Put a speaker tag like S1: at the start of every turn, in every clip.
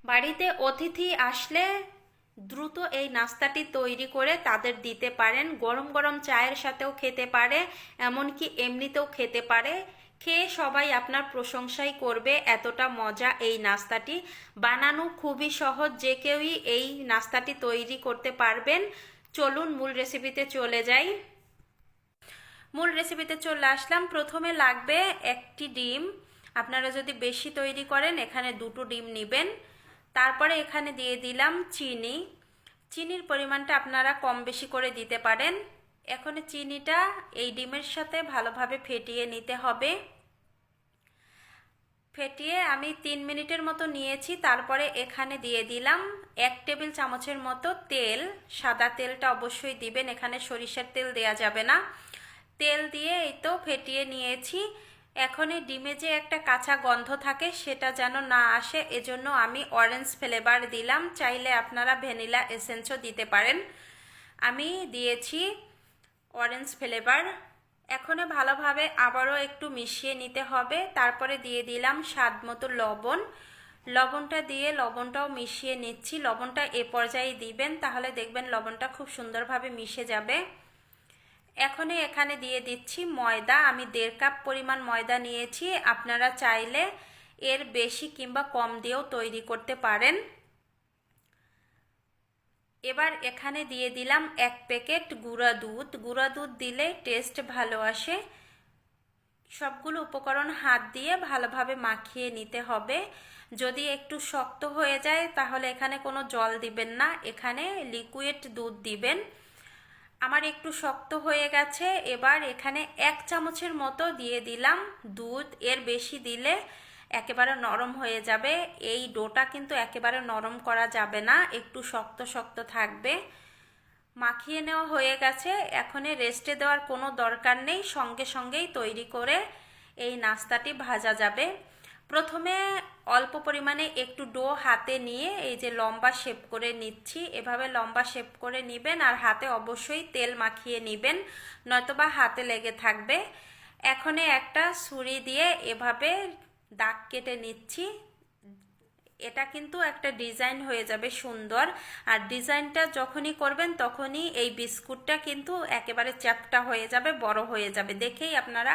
S1: বাড়িতে অতিথি আসলে দ্রুত এই নাস্তাটি তৈরি করে তাদের দিতে পারেন। গরম গরম চায়ের সাথেও খেতে পারে, এমনকি এমনিতেও খেতে পারে। খেয়ে সবাই আপনার প্রশংসাই করবে, এতটা মজা এই নাস্তাটি। বানানো খুবই সহজ, যে কেউই এই নাস্তাটি তৈরি করতে পারবেন। চলুন মূল রেসিপিতে চলে যাই। মূল রেসিপিতে চলে আসলাম। প্রথমে লাগবে একটি ডিম। আপনারা যদি বেশি তৈরি করেন এখানে দুটো ডিম নেবেন। তারপরে এখানে দিয়ে দিলাম চিনি। চিনির পরিমাণটা আপনারা কম বেশি করে দিতে পারেন। এখন চিনিটা এই ডিমের সাথে ভালোভাবে ফেটিয়ে নিতে হবে। ফেটিয়ে আমি 3 মিনিটের মতো নিয়েছি। তারপরে এখানে দিয়ে দিলাম 1 টেবিল চামচের মতো তেল। সাদা তেলটা অবশ্যই দিবেন, এখানে সরিষার তেল দেয়া যাবে না। তেল দিয়ে এই তো ফেটিয়ে নিয়েছি। এখন এই ডিমে যে একটা কাঁচা গন্ধ থাকে সেটা যেন না আসে, এজন্য আমি অরেঞ্জ ফ্লেভার দিলাম। চাইলে আপনারা ভ্যানিলা এসেন্সও দিতে পারেন। আমি দিয়েছি অরেঞ্জ ফ্লেভার। এখন ভালোভাবে আবারও একটু মিশিয়ে নিতে হবে। তারপরে দিয়ে দিলাম স্বাদ মতো লবণ। লবণটা দিয়ে লবণটাও মিশিয়ে নিচ্ছি। লবণটা এ পর্যায়ে দিবেন, তাহলে দেখবেন লবণটা খুব সুন্দরভাবে মিশে যাবে। এখানে দিয়ে দিচ্ছি ময়দা। আমি 1.5 কাপ পরিমাণ ময়দা নিয়েছি। আপনারা চাইলে এর বেশি কিংবা কম দিয়েও তৈরি করতে পারেন। এবার এখানে দিয়ে দিলাম 1 প্যাকেট গুঁড়া দুধ। গুঁড়া দুধ দিলে টেস্ট ভালো আসে। সবগুলো উপকরণ হাত দিয়ে ভালোভাবে মাখিয়ে নিতে হবে। যদি একটু শক্ত হয়ে যায় তাহলে এখানে কোনো জল দিবেন না, এখানে লিকুইড দুধ দিবেন। আমার একটু শক্ত হয়ে গেছে। এবার এখানে 1 চামচের মতো দিয়ে দিলাম দুধ। এর বেশি দিলে একেবারে নরম হয়ে যাবে। এই ডোটা কিন্তু একেবারে নরম করা যাবে না, একটু শক্ত শক্ত থাকবে। মাখিয়ে নেওয়া হয়ে গেছে। এখন রেস্টে দেওয়ার কোনো দরকার নেই, সঙ্গে সঙ্গেই তৈরি করে এই নাস্তাটি ভাজা যাবে। প্রথমে অল্প পরিমাণে একটু ডো হাতে নিয়ে এই যে লম্বা শেপ করে নিচ্ছি। এভাবে লম্বা শেপ করে নেবেন, আর হাতে অবশ্যই তেল মাখিয়ে নেবেন, নয়তোবা হাতে লেগে থাকবে। এখন একটা ছুরি দিয়ে এভাবে দাগ কেটে নিচ্ছি। এটা কিন্তু একটা ডিজাইন হয়ে যাবে সুন্দর। আর ডিজাইনটা যখনই করবেন তখনই এই বিস্কুটটা কিন্তু একেবারে চ্যাপ্টা হয়ে যাবে, বড় হয়ে যাবে। দেখেই আপনারা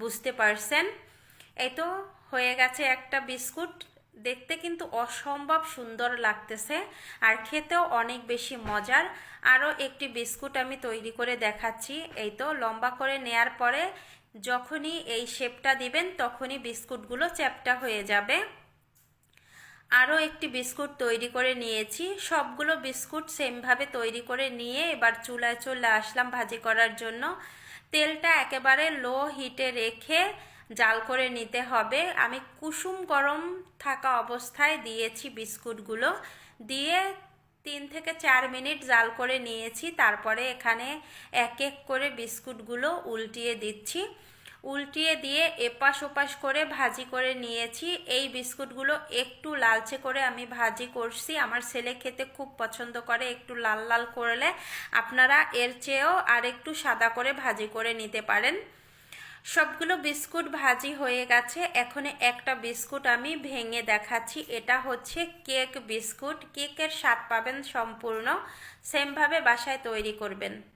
S1: বুঝতে পারছেন। এই তো হয়ে গেছে একটা বিস্কুট। দেখতে কিন্তু অসম্ভব সুন্দর লাগতেছে, আর খেতেও অনেক বেশি মজার। আরও একটি বিস্কুট আমি তৈরি করে দেখাচ্ছি। এই তো লম্বা করে নেয়ার পরে যখনই এই শেপটা দিবেন তখনই বিস্কুটগুলো চ্যাপ্টা হয়ে যাবে। আরও একটি বিস্কুট তৈরি করে নিয়েছি। সবগুলো বিস্কুট সেমভাবে তৈরি করে নিয়ে এবার চুলায় চলে আসলাম ভাজি করার জন্য। তেলটা একেবারে লো হিটে রেখে জাল করে নিতে হবে। আমি কুসুম গরম থাকা অবস্থায় দিয়েছি বিস্কুটগুলো, দিয়ে 3 থেকে 4 মিনিট জাল করে নিয়েছি। তারপরে এখানে এক এক করে বিস্কুটগুলো উল্টিয়ে দিচ্ছি। উল্টিয়ে দিয়ে এপাশ ওপাশ করে ভাজি করে নিয়েছি। এই বিস্কুটগুলো একটু লালচে করে আমি ভাজি করছি। আমার ছেলে খেতে খুব পছন্দ করে একটু লাল লাল করলে। আপনারা এর চেয়েও আর একটু সাদা করে ভাজি করে নিতে পারেন। সবগুলো বিস্কুট ভাজি হয়ে গেছে। এখন একটা বিস্কুট আমি ভেঙে দেখাচ্ছি। এটা হচ্ছে কেক বিস্কুট। কেকের স্বাদ পাবেন সম্পূর্ণ। সেমভাবে বাসায় তৈরি করবেন।